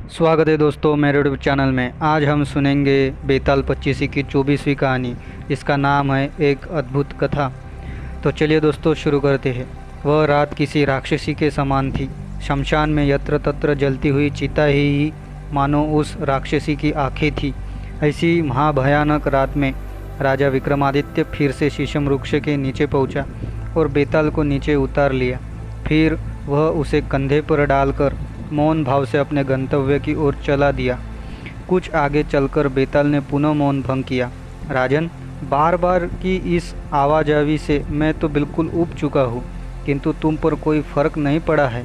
स्वागत है दोस्तों मेरे यूट्यूब चैनल में। आज हम सुनेंगे बेताल पच्चीसी की 24वीं कहानी, जिसका नाम है एक अद्भुत कथा। तो चलिए दोस्तों शुरू करते हैं। वह रात किसी राक्षसी के समान थी। शमशान में यत्र तत्र जलती हुई चिता ही मानो उस राक्षसी की आंखें थी। ऐसी महाभयानक रात में राजा विक्रमादित्य फिर से शीशम वृक्ष के नीचे पहुंचा और बेताल को नीचे उतार लिया। फिर वह उसे कंधे पर डालकर मौन भाव से अपने गंतव्य की ओर चला दिया। कुछ आगे चलकर बेताल ने पुनः मौन भंग किया। राजन, बार बार की इस आवाजावी से मैं तो बिल्कुल ऊब चुका हूँ, किंतु तुम पर कोई फर्क नहीं पड़ा है।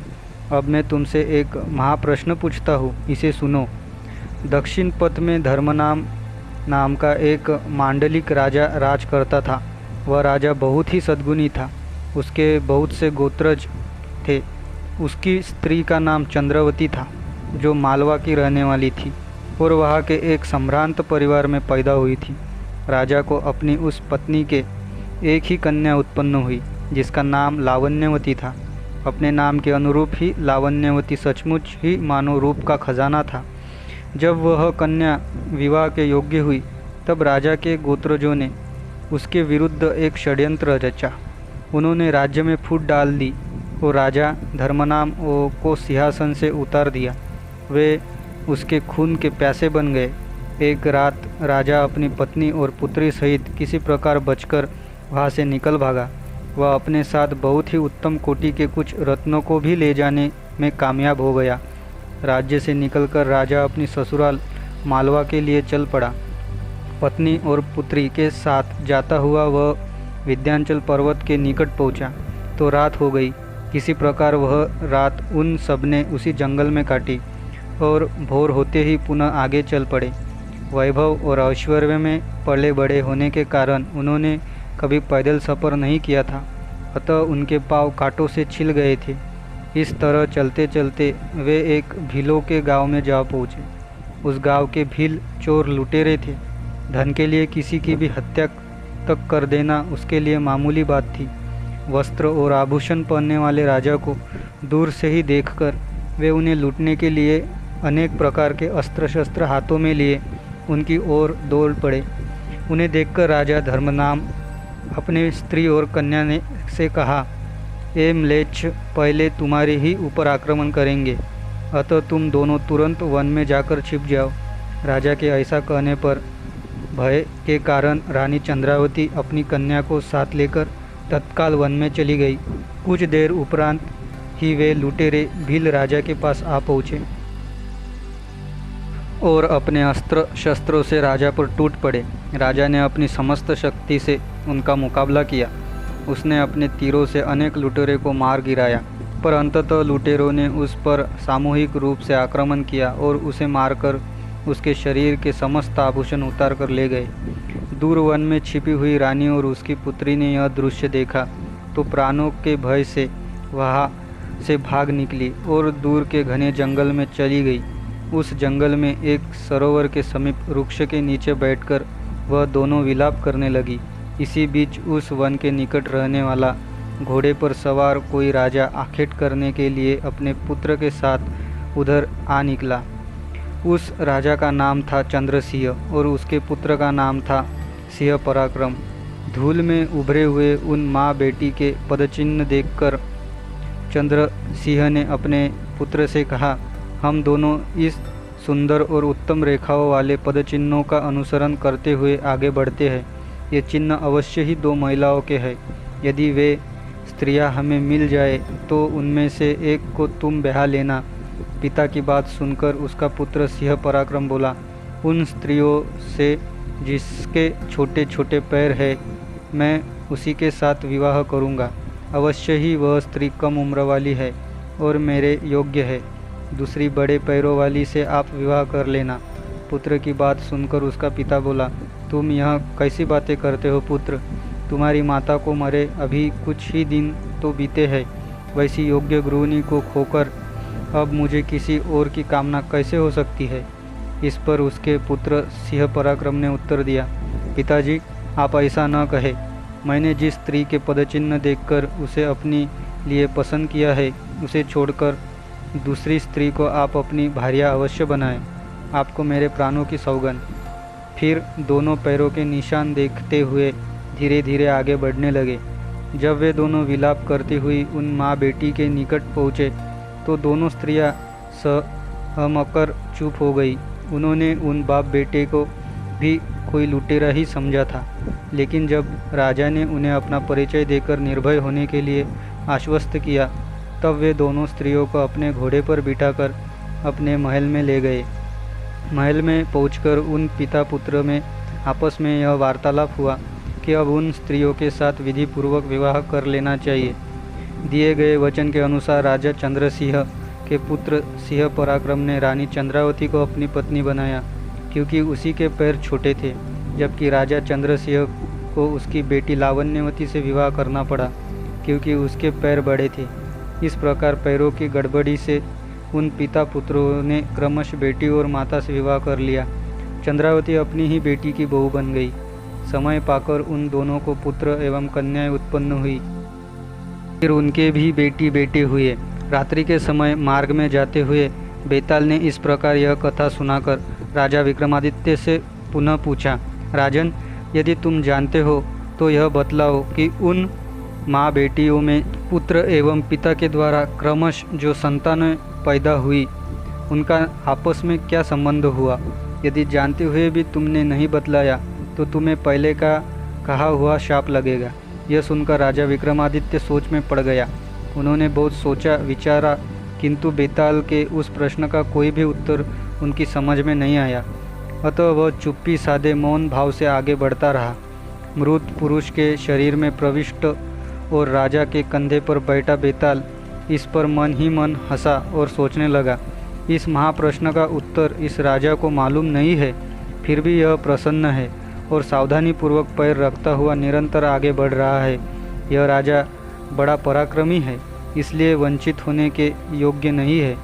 अब मैं तुमसे एक महाप्रश्न पूछता हूँ, इसे सुनो। दक्षिण पथ में धर्मनाम नाम का एक मांडलिक राजा राज करता था। वह राजा बहुत ही सद्गुणी था। उसके बहुत से गोत्रज थे। उसकी स्त्री का नाम चंद्रवती था, जो मालवा की रहने वाली थी और वहाँ के एक सम्भ्रांत परिवार में पैदा हुई थी। राजा को अपनी उस पत्नी के एक ही कन्या उत्पन्न हुई, जिसका नाम लावण्यवती था। अपने नाम के अनुरूप ही लावण्यवती सचमुच ही मानव रूप का खजाना था। जब वह कन्या विवाह के योग्य हुई, तब राजा के गोत्रजों ने उसके विरुद्ध एक षड्यंत्र रचा। उन्होंने राज्य में फूट डाल दी और राजा धर्मनाम को सिंहासन से उतार दिया। वे उसके खून के प्यासे बन गए। एक रात राजा अपनी पत्नी और पुत्री सहित किसी प्रकार बचकर वहाँ से निकल भागा। वह अपने साथ बहुत ही उत्तम कोटि के कुछ रत्नों को भी ले जाने में कामयाब हो गया। राज्य से निकलकर राजा अपनी ससुराल मालवा के लिए चल पड़ा। पत्नी और पुत्री के साथ जाता हुआ वह विंध्याचल पर्वत के निकट पहुँचा तो रात हो गई। किसी प्रकार वह रात उन सब ने उसी जंगल में काटी और भोर होते ही पुनः आगे चल पड़े। वैभव और ऐश्वर्य में पले बड़े होने के कारण उन्होंने कभी पैदल सफ़र नहीं किया था, अतः उनके पाँव कांटों से छिल गए थे। इस तरह चलते चलते वे एक भीलों के गांव में जा पहुँचे। उस गांव के भील चोर लुटेरे थे। धन के लिए किसी की भी हत्या तक कर देना उसके लिए मामूली बात थी। वस्त्र और आभूषण पहनने वाले राजा को दूर से ही देखकर वे उन्हें लूटने के लिए अनेक प्रकार के अस्त्र शस्त्र हाथों में लिए उनकी ओर दौड़ पड़े। उन्हें देखकर राजा धर्मनाम अपने स्त्री और कन्या ने से कहा, ए म्लेच्छ, पहले तुम्हारे ही ऊपर आक्रमण करेंगे, अतः तुम दोनों तुरंत वन में जाकर छिप जाओ। राजा के ऐसा कहने पर भय के कारण रानी चंद्रावती अपनी कन्या को साथ लेकर तत्काल वन में चली गई। कुछ देर उपरांत ही वे लुटेरे भील राजा के पास आ पहुँचे और अपने अस्त्र शस्त्रों से राजा पर टूट पड़े। राजा ने अपनी समस्त शक्ति से उनका मुकाबला किया। उसने अपने तीरों से अनेक लुटेरों को मार गिराया, पर अंततः लुटेरों ने उस पर सामूहिक रूप से आक्रमण किया और उसे मारकर उसके शरीर के समस्त आभूषण उतार कर ले गए। दूर वन में छिपी हुई रानी और उसकी पुत्री ने यह दृश्य देखा तो प्राणों के भय से वहाँ से भाग निकली और दूर के घने जंगल में चली गई। उस जंगल में एक सरोवर के समीप वृक्ष के नीचे बैठकर वह दोनों विलाप करने लगी। इसी बीच उस वन के निकट रहने वाला घोड़े पर सवार कोई राजा आखेट करने के लिए अपने पुत्र के साथ उधर आ निकला। उस राजा का नाम था चंद्रसिंह और उसके पुत्र का नाम था सिंह पराक्रम। धूल में उभरे हुए उन माँ बेटी के पदचिन्ह देखकर चंद्रसिंह ने अपने पुत्र से कहा, हम दोनों इस सुंदर और उत्तम रेखाओं वाले पदचिन्हों का अनुसरण करते हुए आगे बढ़ते हैं। ये चिन्ह अवश्य ही दो महिलाओं के हैं। यदि वे स्त्रियां हमें मिल जाए तो उनमें से एक को तुम ब्याह लेना। पिता की बात सुनकर उसका पुत्र सिंह पराक्रम बोला, उन स्त्रियों से जिसके छोटे छोटे पैर हैं, मैं उसी के साथ विवाह करूंगा। अवश्य ही वह स्त्री कम उम्र वाली है और मेरे योग्य है। दूसरी बड़े पैरों वाली से आप विवाह कर लेना। पुत्र की बात सुनकर उसका पिता बोला, तुम यह कैसी बातें करते हो पुत्र? तुम्हारी माता को मरे अभी कुछ ही दिन तो बीते हैं। वैसी योग्य गृहिणी को खोकर अब मुझे किसी और की कामना कैसे हो सकती है? इस पर उसके पुत्र सिंह पराक्रम ने उत्तर दिया, पिताजी, आप ऐसा न कहे। मैंने जिस स्त्री के पदचिन्ह देखकर उसे अपनी लिए पसंद किया है, उसे छोड़कर दूसरी स्त्री को आप अपनी भार्या अवश्य बनाएं, आपको मेरे प्राणों की सौगंध। फिर दोनों पैरों के निशान देखते हुए धीरे धीरे आगे बढ़ने लगे। जब वे दोनों विलाप करती हुई उन माँ बेटी के निकट पहुँचे तो दोनों स्त्रियाँ सहमकर चुप हो गई। उन्होंने उन बाप बेटे को भी कोई लुटेरा ही समझा था, लेकिन जब राजा ने उन्हें अपना परिचय देकर निर्भय होने के लिए आश्वस्त किया तब वे दोनों स्त्रियों को अपने घोड़े पर बिठाकर अपने महल में ले गए। महल में पहुंचकर उन पिता पुत्र में आपस में यह वार्तालाप हुआ कि अब उन स्त्रियों के साथ विधि पूर्वक विवाह कर लेना चाहिए। दिए गए वचन के अनुसार राजा चंद्रसिंह के पुत्र सिंह पराक्रम ने रानी चंद्रावती को अपनी पत्नी बनाया, क्योंकि उसी के पैर छोटे थे, जबकि राजा चंद्रसिंह को उसकी बेटी लावण्यवती से विवाह करना पड़ा, क्योंकि उसके पैर बड़े थे। इस प्रकार पैरों की गड़बड़ी से उन पिता पुत्रों ने क्रमश बेटी और माता से विवाह कर लिया। चंद्रावती अपनी ही बेटी की बहू बन गई। समय पाकर उन दोनों को पुत्र एवं कन्याएं उत्पन्न हुई। फिर उनके भी बेटी बेटे हुए। रात्रि के समय मार्ग में जाते हुए बेताल ने इस प्रकार यह कथा सुनाकर राजा विक्रमादित्य से पुनः पूछा, राजन, यदि तुम जानते हो तो यह बतलाओ कि उन माँ बेटियों में पुत्र एवं पिता के द्वारा क्रमश जो संतानें पैदा हुई उनका आपस में क्या संबंध हुआ। यदि जानते हुए भी तुमने नहीं बतलाया तो तुम्हें पहले का कहा हुआ शाप लगेगा। यह सुनकर राजा विक्रमादित्य सोच में पड़ गया। उन्होंने बहुत सोचा विचारा, किंतु बेताल के उस प्रश्न का कोई भी उत्तर उनकी समझ में नहीं आया। अतः वह चुप्पी साधे मौन भाव से आगे बढ़ता रहा। मृत पुरुष के शरीर में प्रविष्ट और राजा के कंधे पर बैठा बेताल इस पर मन ही मन हंसा और सोचने लगा, इस महाप्रश्न का उत्तर इस राजा को मालूम नहीं है, फिर भी यह प्रसन्न है और सावधानीपूर्वक पैर रखता हुआ निरंतर आगे बढ़ रहा है। यह राजा बड़ा पराक्रमी है, इसलिए वंचित होने के योग्य नहीं है।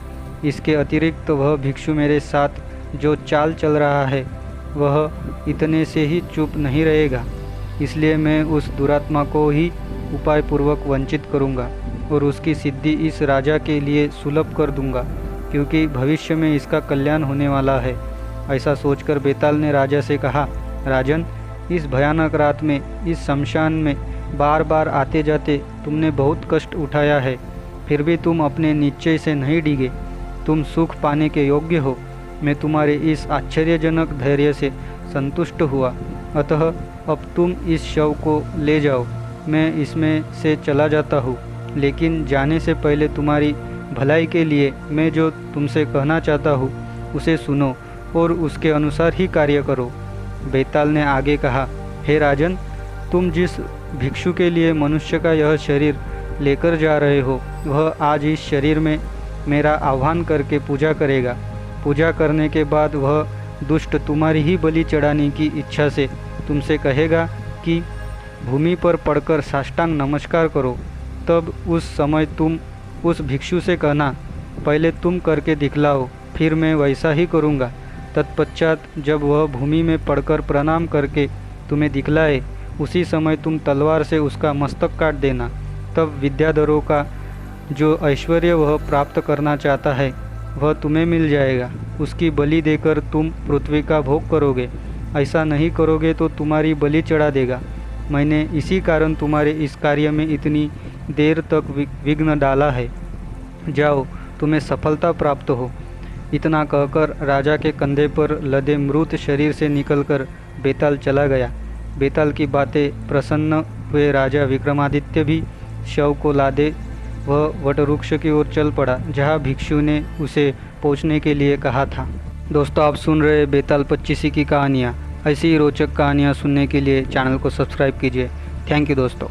इसके अतिरिक्त वह भिक्षु मेरे साथ जो चाल चल रहा है वह इतने से ही चुप नहीं रहेगा, इसलिए मैं उस दुरात्मा को ही उपाय पूर्वक वंचित करूंगा और उसकी सिद्धि इस राजा के लिए सुलभ कर दूंगा, क्योंकि भविष्य में इसका कल्याण होने वाला है। ऐसा सोचकर बेताल ने राजा से कहा, राजन, इस भयानक रात में इस शमशान में बार बार आते जाते तुमने बहुत कष्ट उठाया है, फिर भी तुम अपने निश्चय से नहीं डिगे। तुम सुख पाने के योग्य हो। मैं तुम्हारे इस आश्चर्यजनक धैर्य से संतुष्ट हुआ। अतः अब तुम इस शव को ले जाओ, मैं इसमें से चला जाता हूँ, लेकिन जाने से पहले तुम्हारी भलाई के लिए मैं जो तुमसे कहना चाहता हूँ उसे सुनो और उसके अनुसार ही कार्य करो। बेताल ने आगे कहा, हे राजन, तुम जिस भिक्षु के लिए मनुष्य का यह शरीर लेकर जा रहे हो वह आज इस शरीर में मेरा आह्वान करके पूजा करेगा। पूजा करने के बाद वह दुष्ट तुम्हारी ही बलि चढ़ाने की इच्छा से तुमसे कहेगा कि भूमि पर पड़कर साष्टांग नमस्कार करो। तब उस समय तुम उस भिक्षु से कहना, पहले तुम करके दिखलाओ, फिर मैं वैसा ही करूँगा। तत्पश्चात जब वह भूमि में पड़कर प्रणाम करके तुम्हें दिखलाए, उसी समय तुम तलवार से उसका मस्तक काट देना। तब विद्याधरों का जो ऐश्वर्य वह प्राप्त करना चाहता है वह तुम्हें मिल जाएगा। उसकी बलि देकर तुम पृथ्वी का भोग करोगे। ऐसा नहीं करोगे तो तुम्हारी बलि चढ़ा देगा। मैंने इसी कारण तुम्हारे इस कार्य में इतनी देर तक विघ्न डाला है। जाओ, तुम्हें सफलता प्राप्त हो। इतना कहकर राजा के कंधे पर लदे मृत शरीर से निकलकर बेताल चला गया। बेताल की बातें प्रसन्न हुए राजा विक्रमादित्य भी शव को लादे वह वटवृक्ष की ओर चल पड़ा, जहाँ भिक्षु ने उसे पहुँचने के लिए कहा था। दोस्तों, आप सुन रहे बेताल पच्चीसी की कहानियाँ। ऐसी ही रोचक कहानियाँ सुनने के लिए चैनल को सब्सक्राइब कीजिए। थैंक यू दोस्तों।